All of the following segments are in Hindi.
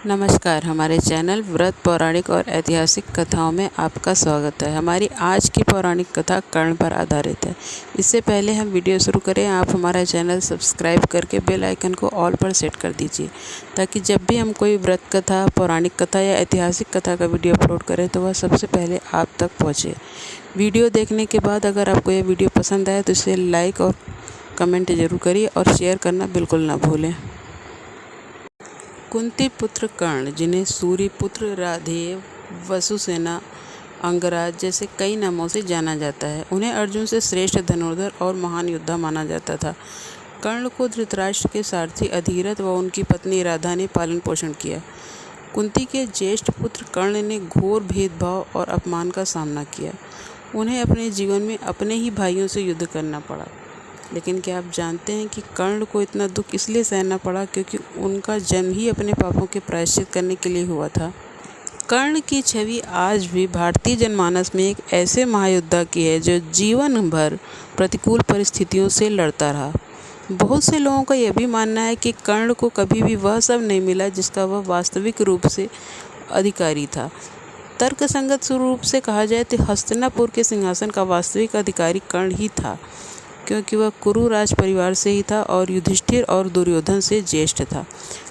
नमस्कार। हमारे चैनल व्रत पौराणिक और ऐतिहासिक कथाओं में आपका स्वागत है। हमारी आज की पौराणिक कथा कर्ण पर आधारित है। इससे पहले हम वीडियो शुरू करें, आप हमारा चैनल सब्सक्राइब करके बेल आइकन को ऑल पर सेट कर दीजिए, ताकि जब भी हम कोई व्रत कथा, पौराणिक कथा या ऐतिहासिक कथा का वीडियो अपलोड करें तो वह सबसे पहले आप तक पहुँचे। वीडियो देखने के बाद अगर आपको यह वीडियो पसंद आए तो इसे लाइक और कमेंट ज़रूर करिए और शेयर करना बिल्कुल ना भूलें। कुंती पुत्र कर्ण, जिन्हें सूर्य पुत्र, राधेय, वसुसेना, अंगराज जैसे कई नामों से जाना जाता है, उन्हें अर्जुन से श्रेष्ठ धनुर्धर और महान योद्धा माना जाता था। कर्ण को धृतराष्ट्र के सारथी अधिरथ व उनकी पत्नी राधा ने पालन पोषण किया। कुंती के ज्येष्ठ पुत्र कर्ण ने घोर भेदभाव और अपमान का सामना किया। उन्हें अपने जीवन में अपने ही भाइयों से युद्ध करना पड़ा। लेकिन क्या आप जानते हैं कि कर्ण को इतना दुख इसलिए सहना पड़ा क्योंकि उनका जन्म ही अपने पापों के प्रायश्चित करने के लिए हुआ था। कर्ण की छवि आज भी भारतीय जनमानस में एक ऐसे महायोद्धा की है जो जीवन भर प्रतिकूल परिस्थितियों से लड़ता रहा। बहुत से लोगों का यह भी मानना है कि कर्ण को कभी भी वह सब नहीं मिला जिसका वह वास्तविक रूप से अधिकारी था। तर्कसंगत रूप से कहा जाए तो हस्तिनापुर के सिंहासन का वास्तविक अधिकारी कर्ण ही था, क्योंकि वह कुरु राज परिवार से ही था और युधिष्ठिर और दुर्योधन से ज्येष्ठ था।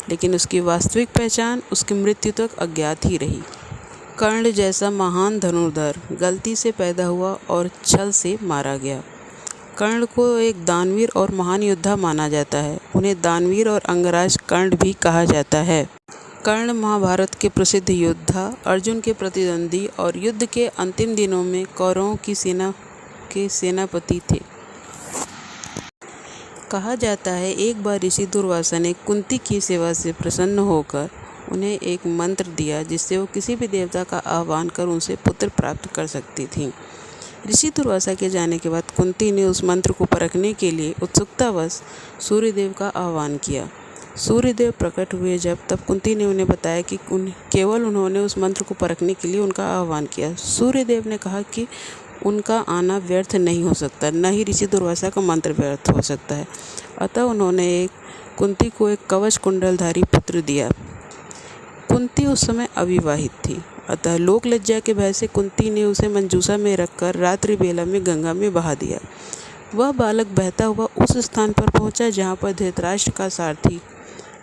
लेकिन उसकी वास्तविक पहचान उसकी मृत्यु तक अज्ञात ही रही। कर्ण जैसा महान धनुर्धर गलती से पैदा हुआ और छल से मारा गया। कर्ण को एक दानवीर और महान योद्धा माना जाता है। उन्हें दानवीर और अंगराज कर्ण भी कहा जाता है। कर्ण महाभारत के प्रसिद्ध योद्धा, अर्जुन के प्रतिद्वंदी और युद्ध के अंतिम दिनों में कौरवों की सेना के सेनापति थे। कहा जाता है एक बार ऋषि दुर्वासा ने कुंती की सेवा से प्रसन्न होकर उन्हें एक मंत्र दिया जिससे वो किसी भी देवता का आह्वान कर उनसे पुत्र प्राप्त कर सकती थीं। ऋषि दुर्वासा के जाने के बाद कुंती ने उस मंत्र को परखने के लिए उत्सुकतावश सूर्यदेव का आह्वान किया। सूर्यदेव प्रकट हुए तब कुंती ने उन्हें बताया कि केवल उन्होंने उस मंत्र को परखने के लिए उनका आह्वान किया। सूर्यदेव ने कहा कि उनका आना व्यर्थ नहीं हो सकता, न ही ऋषि दुर्वासा का मंत्र व्यर्थ हो सकता है। अतः उन्होंने कुंती को एक कवच कुंडलधारी पुत्र दिया। कुंती उस समय अविवाहित थी, अतः लोक लज्जा के भय से कुंती ने उसे मंजूषा में रखकर रात्रि बेला में गंगा में बहा दिया। वह बालक बहता हुआ उस स्थान पर पहुंचा जहां पर धृतराष्ट्र का सारथी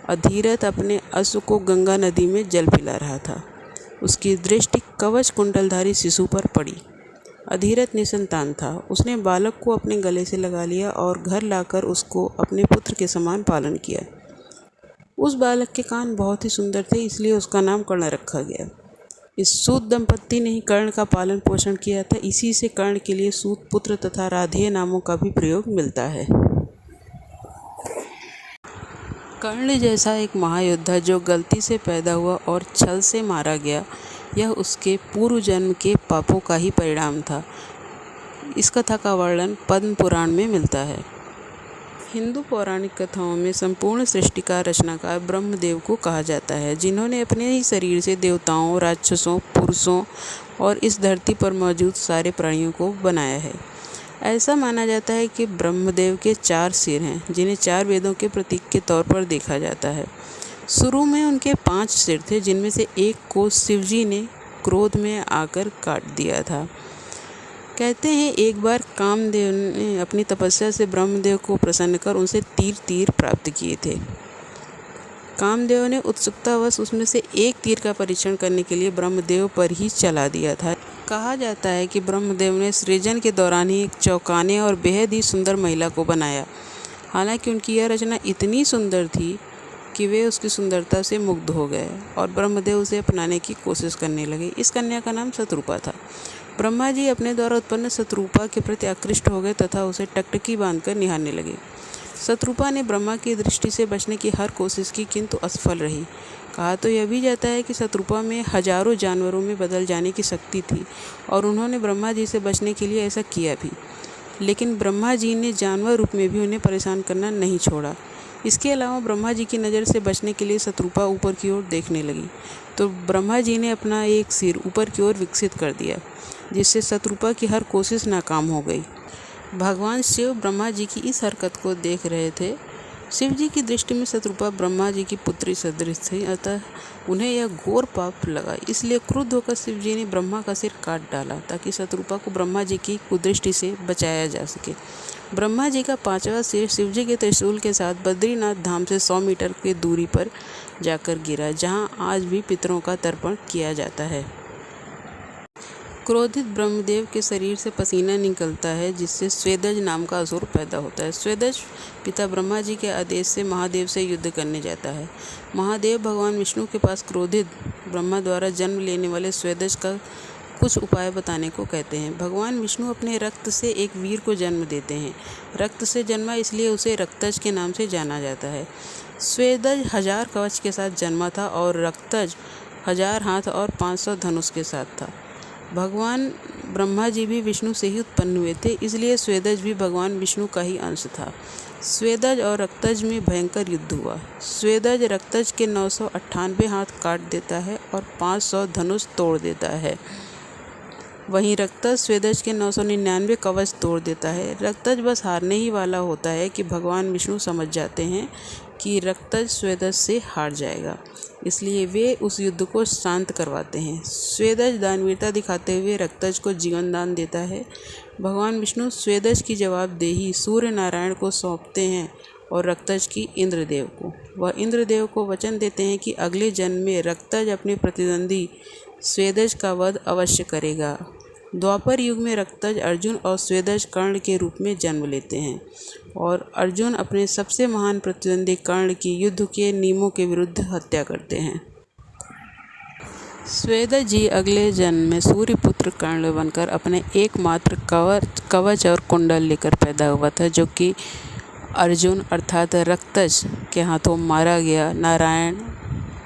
अधिरथ अपने अश्व को गंगा नदी में जल पिला रहा था। उसकी दृष्टि कवच कुंडलधारी शिशु पर पड़ी। अधिरथ निसंतान था। उसने बालक को अपने गले से लगा लिया और घर लाकर उसको अपने पुत्र के समान पालन किया। उस बालक के कान बहुत ही सुंदर थे, इसलिए उसका नाम कर्ण रखा गया। इस सूत दंपत्ति ने ही कर्ण का पालन पोषण किया था। इसी से कर्ण के लिए सूत पुत्र तथा राधेय नामों का भी प्रयोग मिलता है। कर्ण जैसा एक महायोद्धा जो गलती से पैदा हुआ और छल से मारा गया, यह उसके पूर्व जन्म के पापों का ही परिणाम था। इस कथा का वर्णन पद्म पुराण में मिलता है। हिंदू पौराणिक कथाओं में संपूर्ण सृष्टि का रचनाकार ब्रह्मदेव को कहा जाता है, जिन्होंने अपने ही शरीर से देवताओं, राक्षसों, पुरुषों और इस धरती पर मौजूद सारे प्राणियों को बनाया है। ऐसा माना जाता है कि ब्रह्मदेव के 4 सिर हैं, जिन्हें 4 वेदों के प्रतीक के तौर पर देखा जाता है। शुरू में उनके 5 सिर थे, जिनमें से एक को शिवजी ने क्रोध में आकर काट दिया था। कहते हैं एक बार कामदेव ने अपनी तपस्या से ब्रह्मदेव को प्रसन्न कर उनसे तीर प्राप्त किए थे। कामदेव ने उत्सुकतावश उसमें से एक तीर का परीक्षण करने के लिए ब्रह्मदेव पर ही चला दिया था। कहा जाता है कि ब्रह्मदेव ने सृजन के दौरान ही एक चौंकाने और बेहद ही सुंदर महिला को बनाया। हालांकि उनकी यह रचना इतनी सुंदर थी कि वे उसकी सुंदरता से मुग्ध हो गए और ब्रह्मदेव उसे अपनाने की कोशिश करने लगे। इस कन्या का नाम शतरूपा था। ब्रह्मा जी अपने द्वारा उत्पन्न शतरूपा के प्रति आकृष्ट हो गए तथा उसे टकटकी बांधकर निहारने लगे। शतरूपा ने ब्रह्मा की दृष्टि से बचने की हर कोशिश की, किंतु असफल रही। कहा तो यह भी जाता है कि शतरूपा में हजारों जानवरों में बदल जाने की शक्ति थी और उन्होंने ब्रह्मा जी से बचने के लिए ऐसा किया भी। लेकिन ब्रह्मा जी ने जानवर रूप में भी उन्हें परेशान करना नहीं छोड़ा। इसके अलावा ब्रह्मा जी की नज़र से बचने के लिए शतरूपा ऊपर की ओर देखने लगी, तो ब्रह्मा जी ने अपना एक सिर ऊपर की ओर विकसित कर दिया, जिससे शतरूपा की हर कोशिश नाकाम हो गई। भगवान शिव ब्रह्मा जी की इस हरकत को देख रहे थे शिव जी की दृष्टि में शत्रुपा ब्रह्मा जी की पुत्री सदृश थी, अतः उन्हें यह घोर पाप लगा। इसलिए क्रुद्ध होकर शिव जी ने ब्रह्मा का सिर काट डाला ताकि शत्रुपा को ब्रह्मा जी की कुदृष्टि से बचाया जा सके। ब्रह्मा जी का 5वां सिर शिव जी के त्रिशूल के साथ बद्रीनाथ धाम से 100 मीटर की दूरी पर जाकर गिरा, जहां आज भी पितरों का तर्पण किया जाता है। क्रोधित ब्रह्मदेव के शरीर से पसीना निकलता है, जिससे स्वेदज नाम का असुर पैदा होता है। स्वेदज पिता ब्रह्मा जी के आदेश से महादेव से युद्ध करने जाता है। महादेव भगवान विष्णु के पास क्रोधित ब्रह्मा द्वारा जन्म लेने वाले स्वेदज का कुछ उपाय बताने को कहते हैं। भगवान विष्णु अपने रक्त से एक वीर को जन्म देते हैं। रक्त से जन्मा इसलिए उसे रक्तज के नाम से जाना जाता है। स्वेदज 1000 कवच के साथ जन्मा था और रक्तज 1000 हाथ और 500 धनुष के साथ था। भगवान ब्रह्मा जी भी विष्णु से ही उत्पन्न हुए थे, इसलिए स्वेदज भी भगवान विष्णु का ही अंश था। स्वेदज और रक्तज में भयंकर युद्ध हुआ। स्वेदज रक्तज के 998 हाथ काट देता है और 500 धनुष तोड़ देता है। वहीं रक्तज स्वेदज के 999 कवच तोड़ देता है। रक्तज बस हारने ही वाला होता है कि भगवान विष्णु समझ जाते हैं कि रक्तज स्वेदज से हार जाएगा, इसलिए वे उस युद्ध को शांत करवाते हैं। स्वेदज दानवीरता दिखाते हुए रक्तज को जीवन दान देता है। भगवान विष्णु स्वेदज की जवाबदेही सूर्य नारायण को सौंपते हैं और रक्तज की इंद्रदेव को। वह इंद्रदेव को वचन देते हैं कि अगले जन्म में रक्तज अपने प्रतिद्वंदी स्वेदज का वध अवश्य करेगा। द्वापर युग में रक्तज अर्जुन और स्वेदज कर्ण के रूप में जन्म लेते हैं और अर्जुन अपने सबसे महान प्रतिद्वंदी कर्ण की युद्ध के नियमों के विरुद्ध हत्या करते हैं। स्वेदज जी अगले जन्म में सूर्यपुत्र कर्ण बनकर अपने एकमात्र कवच और कुंडल लेकर पैदा हुआ था, जो कि अर्जुन अर्थात रक्तज के हाथों मारा गया। नारायण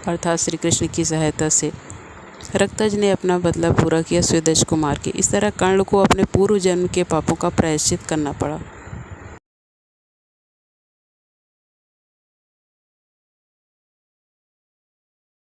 अर्थात श्री कृष्ण की सहायता से रक्तज ने अपना बदला पूरा किया स्वेदज को मार के। इस तरह कर्ण को अपने पूर्व जन्म के पापों का प्रायश्चित करना पड़ा।